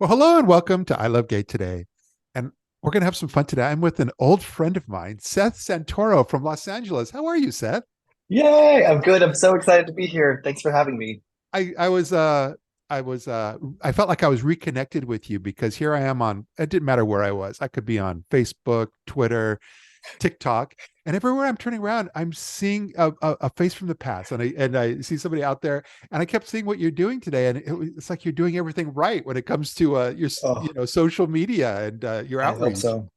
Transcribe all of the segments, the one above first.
Well, hello and welcome to ILoveGay today. And we're going to have some fun today. I'm with an old friend of mine, Seth Santoro from Los Angeles. How are you, Seth? Yay, I'm good. I'm so excited to be here. Thanks for having me. I felt like I was reconnected with you because here I am on, it didn't matter where I was. I could be on Facebook, Twitter, TikTok, and everywhere I'm turning around, I'm seeing a face from the past, and I see somebody out there, and I kept seeing what you're doing today, and it's like you're doing everything right when it comes to your Oh, social media and your I hope outreach. so.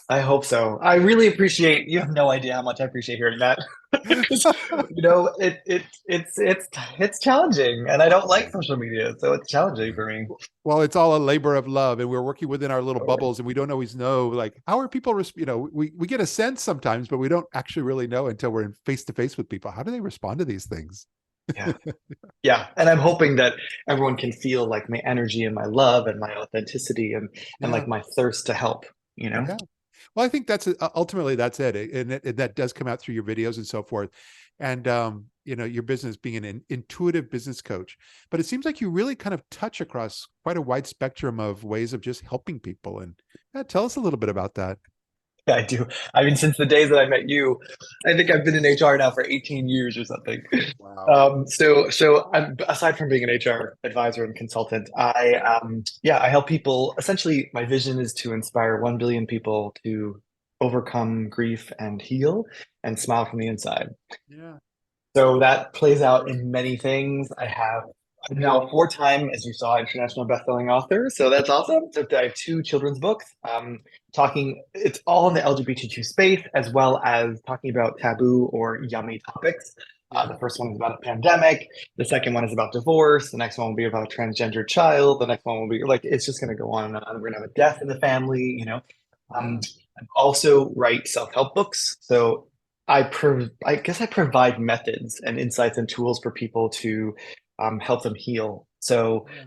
I hope so. I really appreciate, you have no idea how much I appreciate hearing that. 'Cause, it's challenging and I don't like social media, so it's challenging for me. Well, it's all a labor of love, and we're working within our little Totally. bubbles, and we don't always know like how are people. We get a sense sometimes, but we don't actually really know until we're in face to face with people. How do they respond to these things? Yeah. Yeah. And I'm hoping that everyone can feel like my energy and my love and my authenticity and Yeah, like my thirst to help, you know? yeah. Well, I think that's ultimately that's it, and that does come out through your videos and so forth, and your business being an intuitive business coach. But it seems like you really kind of touch across quite a wide spectrum of ways of just helping people. And tell us a little bit about that. Yeah, I do. I mean, since the days that I met you, I think I've been in HR now for 18 years or something. Wow. So I'm, aside from being an HR advisor and consultant, I help people. Essentially, my vision is to inspire 1 billion people to overcome grief and heal and smile from the inside. Yeah. So that plays out in many things. I'm now a four-time, as you saw, international best-selling author. So that's awesome. So I have two children's books, talking, it's all in the LGBTQ space, as well as talking about taboo or yummy topics. Yeah. The first one is about a pandemic. The second one is about divorce. The next one will be about a transgender child. The next one will be like, it's just going to go on and on. We're going to have a death in the family. Yeah. I also write self-help books. So I guess I provide methods and insights and tools for people to help them heal. So Yeah.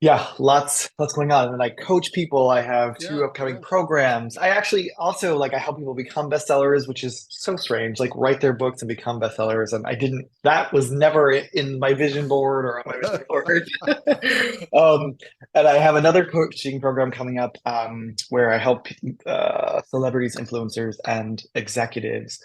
yeah, lots going on. And then I coach people. I have two Yeah. upcoming Yeah. programs. I actually also like I help people become bestsellers, which is so strange. Like write their books and become bestsellers. And I didn't. That was never in my vision board or on my vision board. um, and I have another coaching program coming up where I help celebrities, influencers, and executives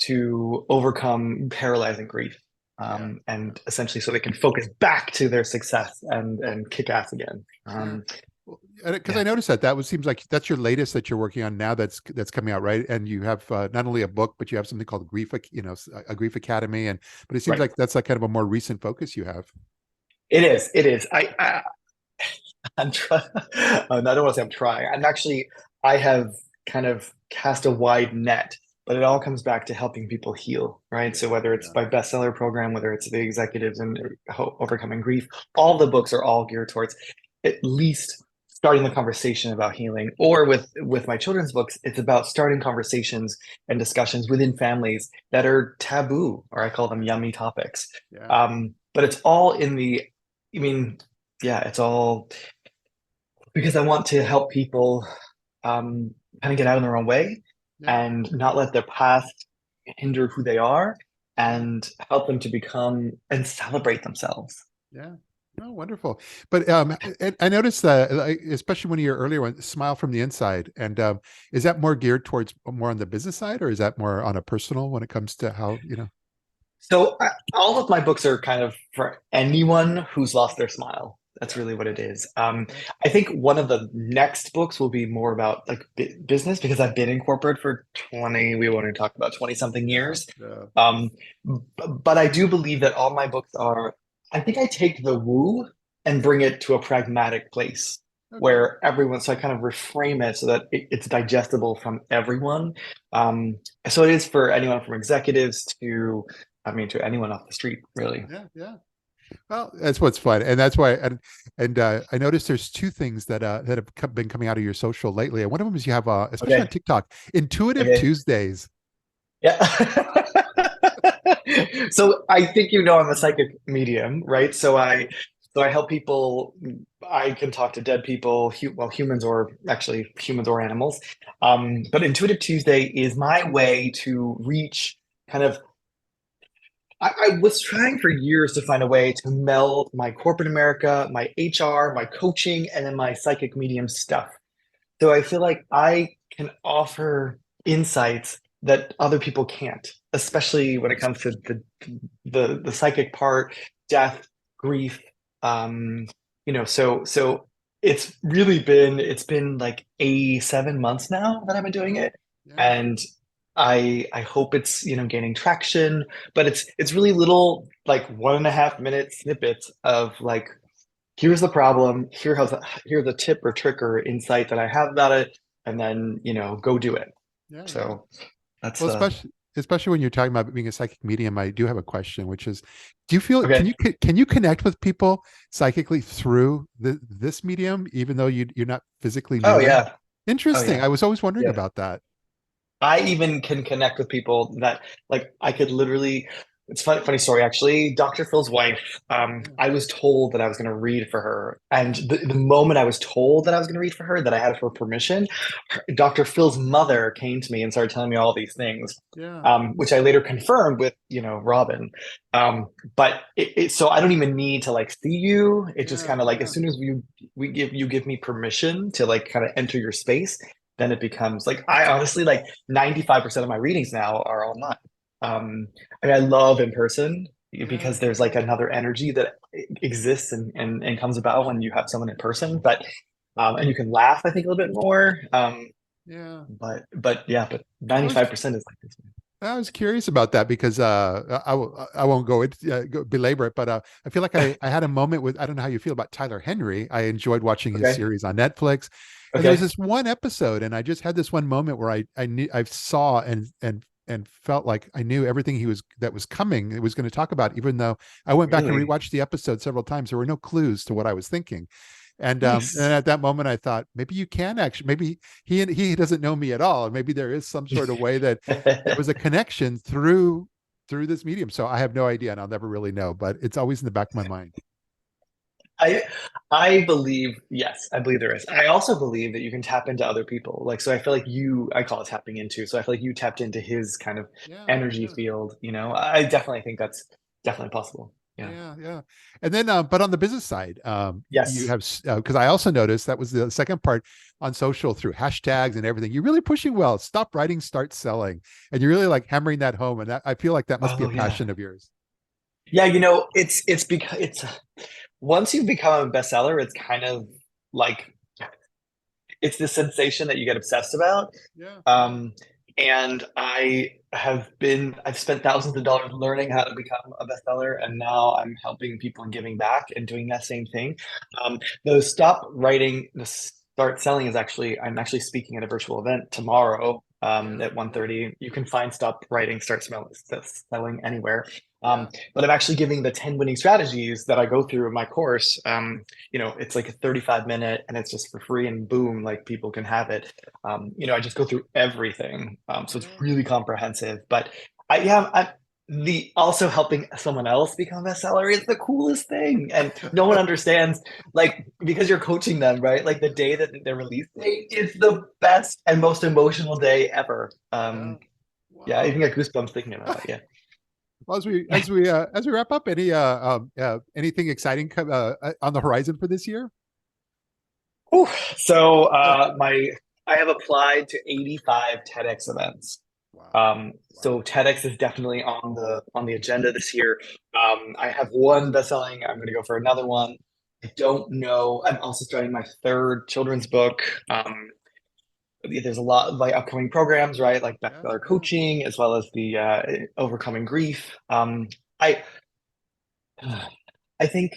to overcome paralyzing grief. Yeah. And essentially so they can focus back to their success and kick ass again. Yeah. Well, because I Yeah, noticed that was seems like that's your latest that you're working on now. That's coming out, right? And you have not only a book, but you have something called a Grief Academy. And but it seems right. like that's like kind of a more recent focus you have. It is. It is. I'm trying. I don't want to say I'm trying. I have kind of cast a wide net, but it all comes back to helping people heal, right? Yeah. So whether it's Yeah. my bestseller program, whether it's the executives and overcoming grief, all the books are all geared towards at least starting the conversation about healing. Or with my children's books, it's about starting conversations and discussions within families that are taboo, or I call them yummy topics. Yeah. But it's all in the, I mean, yeah, it's all because I want to help people kind of get out of their own way Yeah. and not let their past hinder who they are Yeah. and help them to become and celebrate themselves. Yeah. Oh, wonderful. But and I noticed that, like, especially one of your earlier ones, Smile from the Inside. And is that more geared towards more on the business side, or is that more on a personal when it comes to how? All of my books are kind of for anyone who's lost their smile. That's Yeah. really what Yeah. it is. Yeah. I think one of the next books will be more about like business because I've been in corporate for 20, we want to talk about 20 something Yeah. years. Yeah. Um, but I do believe that all my books are, I think I take the woo and bring it to a pragmatic place Okay. where everyone, so I kind of reframe it so that it's digestible from everyone. Um, so it is for anyone from executives to I mean, to anyone off the street, really. Yeah. Yeah. Well, that's what's fun, and that's why. And I noticed there's two things that have been coming out of your social lately, and one of them is you have, especially on Okay. TikTok, Intuitive Okay. Tuesdays. Yeah. So I think I'm a psychic medium, right? So I help people. I can talk to dead people, humans or actually humans or animals. But Intuitive Tuesday is my way to reach kind of I was trying for years to find a way to meld my corporate America, my HR, my coaching, and then my psychic medium stuff. So I feel like I can offer insights that other people can't, especially when it comes to the psychic part, death, grief. Um, so it's been like 7 months now that I've been doing Yeah. it. Yeah. And I hope it's, gaining traction, but it's really little like 1.5 minute snippets of like, here's the problem, here's a tip or trick or insight that I have about it, and then, go do it. Yeah. Yeah. So that's Well, the especially when you're talking about being a psychic medium, I do have a question, which is, do you feel okay. can you connect with people psychically through this medium, even though you're not physically Oh near them? yeah. Oh Interesting. yeah. I was always wondering Yeah. about that. I even can connect with people that like I could literally. It's funny story actually. Dr. Phil's wife. Yeah. I was told that I was going to read for her, and Yeah. the moment I was told that I was going to read for her, that I had her permission, Dr. Phil's mother came to me and started telling me all these things, Yeah. which I later confirmed with Robin. Um, but so I don't even need to like see you. It just Yeah. kind of like as Yeah. soon as we give me permission to like kind of enter your space, then it becomes like I honestly like 95% of my readings now are online. I mean, I love in person Yeah. because there's like another energy that exists and comes about when you have someone in person. But and you can laugh, I think, a little bit more. Yeah. But yeah, but I was 95% is like this. I was curious about that because I won't go belabor it, but I feel like I had a moment with I don't know how you feel about Tyler Henry. I enjoyed watching his Okay. series on Netflix, and there was Okay. this one episode, and I just had this one moment where I knew I saw and felt like I knew everything he was that was coming. It was going to talk about, even though I went back and Really rewatched the episode several times. There were no clues to what I was thinking. And nice. at that moment, I thought maybe you can actually, maybe he doesn't know me at all, and maybe there is some sort of way that there was a connection through this medium. So I have no idea, and I'll never really know, but it's always in the back of my mind. I I believe, yes, I believe there is. I also believe that you can tap into other people. Like, so I feel like I call it tapping into. So I feel like you tapped into his kind of Yeah, energy yeah, field, I definitely think that's definitely possible. Yeah. yeah, yeah. And then, but on the business side, you Yes. have because I also noticed that was the second part on social through hashtags and everything. You're really pushing well. Stop writing, start selling, and you're really like hammering that home. And that I feel like that must be a Oh yeah. passion of yours. Yeah, it's because it's once you become a bestseller, it's kind of like it's the sensation that you get obsessed about. Yeah, yeah, Um, and I've spent thousands of dollars learning how to become a bestseller, and now I'm helping people and giving back and doing that same thing. The stop writing, the start selling is I'm actually speaking at a virtual event tomorrow yeah, at 1:30. You can find stop writing, selling anywhere. yeah, But I'm actually giving the 10 winning strategies that I go through in my course. It's like a 35 minute and it's just for free and boom, like people can have it. I just go through everything. So it's yeah. really comprehensive. But the also helping someone else become a bestseller is the coolest thing. And no one understands, like, because you're coaching them, right? Like the day that their release date is the best and most emotional day ever. Yeah. Yeah, I Wow. even get goosebumps thinking about it. Yeah. Well, as we wrap up, anything exciting on the horizon for this year? Whew. So I have applied to 85 TEDx events. Wow. So Wow. TEDx is definitely on the agenda this year. I have one bestselling. I'm going to go for another one. I don't know. I'm also starting my third children's book. There's a lot of like upcoming programs, right? Like Yeah, bestseller yeah, coaching, as well as the overcoming grief. I I think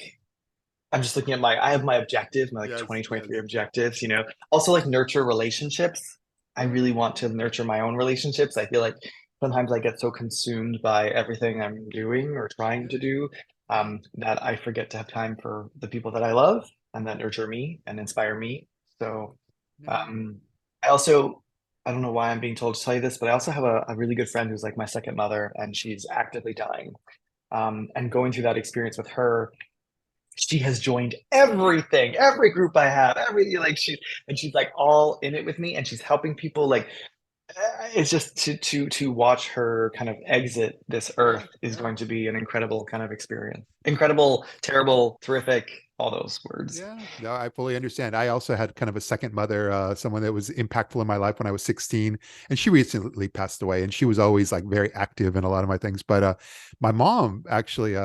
I'm just looking at I have my objectives, my like yes, yes. 2023 objectives, Also like nurture relationships. I Yeah, really want to nurture my own relationships. I feel like sometimes I get so consumed by everything I'm doing or trying yeah, to do, yeah, that I forget to have time for the people that I love and that nurture me and inspire me. So, yeah. um, I don't know why I'm being told to tell you this, but I also have a really good friend who's like my second mother and she's actively dying. And going through that experience with her, she has joined everything, every group I have, every like she's like all in it with me, and she's helping people like It's just to watch her kind of exit this Yeah, earth is yeah. going to be an incredible kind of experience. Incredible, terrible, terrific, all those words. Yeah, no, I fully understand. I also had kind of a second mother, someone that was impactful in my life when I was 16, and she recently passed away. And she was always like very active in a lot of my things. But my mom actually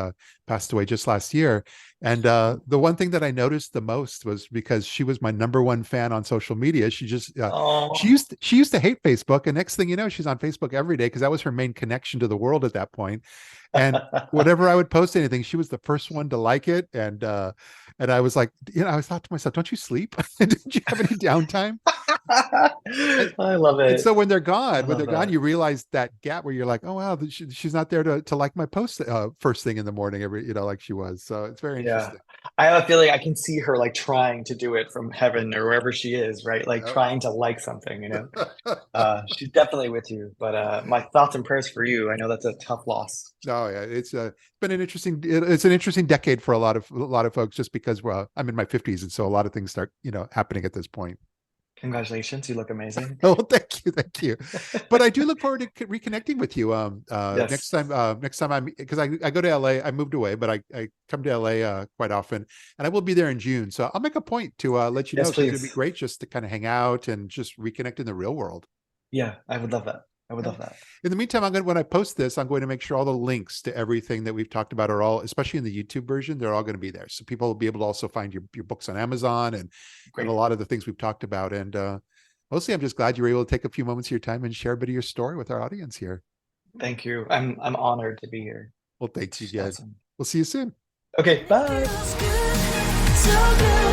passed away just last year. And the one thing that I noticed the most was because she was my number one fan on social media. She just Oh, she used to hate Facebook, and next thing you know, she's on Facebook every day because that was her main connection to the world at that point. And whenever I would post anything, she was the first one to like it. And I was like, I was thought to myself, don't you sleep? Didn't you have any downtime? And, I love and it. so I when love they're gone, that. you realize that gap where you're like, oh wow, she's not there to like my post first thing in the morning, like she was. So it's very Yeah. interesting. I have a feeling I can see her like trying to do it from heaven or wherever she is, right? Like Yep. trying to like something, She's definitely with you. But my thoughts and prayers for you. I know that's a tough loss. Oh yeah, it's been an interesting it's an interesting decade for a lot of folks just because well, I'm in my 50s and so a lot of things start happening at this point. Congratulations, you look amazing. Oh, thank you. But I do look forward to reconnecting with you. Next Yes. time, I'm because I go to LA. I moved away, but I come to LA quite often, and I will be there in June. So I'll make a point to let you know Yes, because it'd be please. great just to kind of hang out and just reconnect in the real world. Yeah, I would love that. I would Yeah. love that. In the meantime, when I post this, I'm going to make sure all the links to everything that we've talked about are all, especially in the YouTube version, they're all going to be there. So people will be able to also find your books on Amazon and a Great. lot of the things we've talked about. And mostly, I'm just glad you were able to take a few moments of your time and share a bit of your story with our audience here. Thank you. I'm honored to be here. Well, thanks It's again. awesome. We'll see you soon. Okay, bye. Feels good, so good.